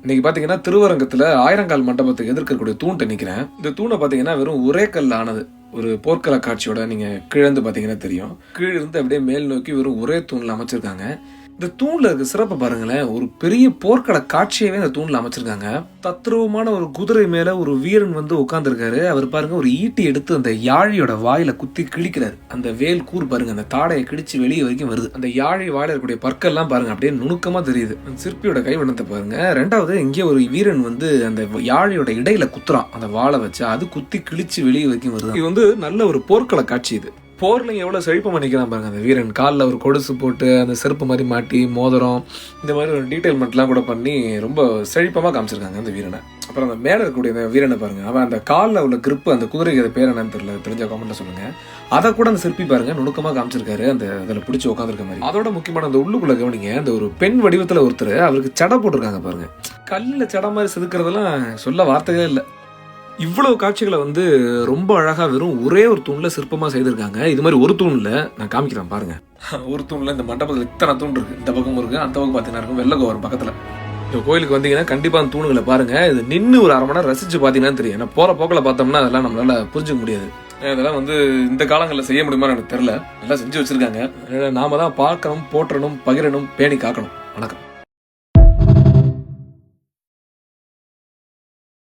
இன்னைக்கு பாத்தீங்கன்னா திருவரங்கத்துல ஆயிரங்கால் மண்டபத்துக்கு எதிர்க்கக்கூடிய தூண்ட்ட நிக்கிறேன். இந்த தூணை பாத்தீங்கன்னா வெறும் ஒரே கல் ஆனது. ஒரு போர்க்கள காட்சியோட நீங்க கீழந்து பாத்தீங்கன்னா தெரியும். கீழ இருந்து அப்படியே மேல் நோக்கி வெறும் ஒரே தூண்ல அமைச்சிருக்காங்க. இந்த தூண்ல இருக்க சிறப்பு பாருங்களேன், ஒரு பெரிய போர்க்கள காட்சியவே இந்த தூண்ல அமைச்சிருக்காங்க. தத்ரூபமான ஒரு குதிரை மேல ஒரு வீரன் வந்து உட்கார்ந்துருக்காரு. அவர் பாருங்க ஒரு ஈட்டி எடுத்து அந்த யாழியோட வாயில குத்தி கிழிக்கிறாரு. அந்த வேல் கூர் பாருங்க அந்த தாடையை கிழிச்சு வெளியே வரைக்கும் வருது. அந்த யாழி வாயில இருக்கக்கூடிய பற்கள்லாம் பாருங்க அப்படியே நுணுக்கமா தெரியுது. சிற்பியோட கைவண்ணத்தை பாருங்க. ரெண்டாவது இங்கே ஒரு வீரன் வந்து அந்த யாழியோட இடையில குத்துறான் அந்த வாழை வச்சு, அது குத்தி கிழிச்சு வெளியே வரைக்கும் வருது. இது வந்து நல்ல ஒரு போர்க்கள காட்சி. இது போர்ல எவ்வளவு செழிப்பமா நிக்கிறான் பாருங்க அந்த வீரன். காலில் ஒரு கொலுசு போட்டு அந்த செருப்பு மாதிரி மாட்டி மோதிரம் இந்த மாதிரி ஒரு டீடைல்மெண்ட்லாம் கூட பண்ணி ரொம்ப செழிப்பமா காமிச்சிருக்காங்க அந்த வீரனை. அப்புறம் அந்த மேல இருக்கக்கூடிய அந்த வீரனை பாருங்க, அவன் அந்த காலில் உள்ள கிரிப்பு, அந்த குதிரைக்கு அது பேர் என்னன்னு தெரியல, தெரிஞ்ச கமெண்ட்ல சொல்லுங்க. அதை கூட அந்த சிற்பி பாருங்க நுணுக்கமா காமிச்சிருக்காரு அந்த அதில் பிடிச்சி உட்காந்துருக்க மாதிரி. அதோட முக்கியமான அந்த உள்ளுக்குள்ள கவனிங்க, அந்த ஒரு பெண் வடிவத்துல ஒருத்தர் அவருக்கு சடை போட்டிருக்காங்க பாருங்க. கல்லில் சடை மாதிரி செதுக்கிறதெல்லாம் சொல்ல வார்த்தைகளே இல்லை. இவ்வளவு காட்சிகளை வந்து ரொம்ப அழகா வெறும் ஒரே ஒரு தூண்ல சிற்பமா செய்திருக்காங்க. இது மாதிரி ஒரு தூண்ல நான் காமிக்கிறேன் பாருங்க. ஒரு தூண்ல இந்த மண்டபத்தில் இத்தனை தூண் இருக்கு. இந்த பக்கம் இருக்கு, அந்த பக்கம் பாத்தீங்கன்னா இருக்கும் வெள்ளை கோபுரம் பக்கத்துல. இந்த கோயிலுக்கு வந்தீங்கன்னா கண்டிப்பா அந்த தூண்களை பாருங்க. இது நின்று ஒரு 1/2 மணி நேரம் ரசிச்சு பாத்தீங்கன்னா தெரியும். ஏன்னா போற போக்கில் பார்த்தோம்னா அதெல்லாம் நம்மளால புரிஞ்சுக்க முடியாது. இதெல்லாம் வந்து இந்த காலங்களில் செய்ய முடியுமான்னு எனக்கு தெரியல. நல்லா செஞ்சு வச்சிருக்காங்க. நாம தான் பார்க்கணும், போற்றணும், பகிரணும், பேணி காக்கணும். வணக்கம்.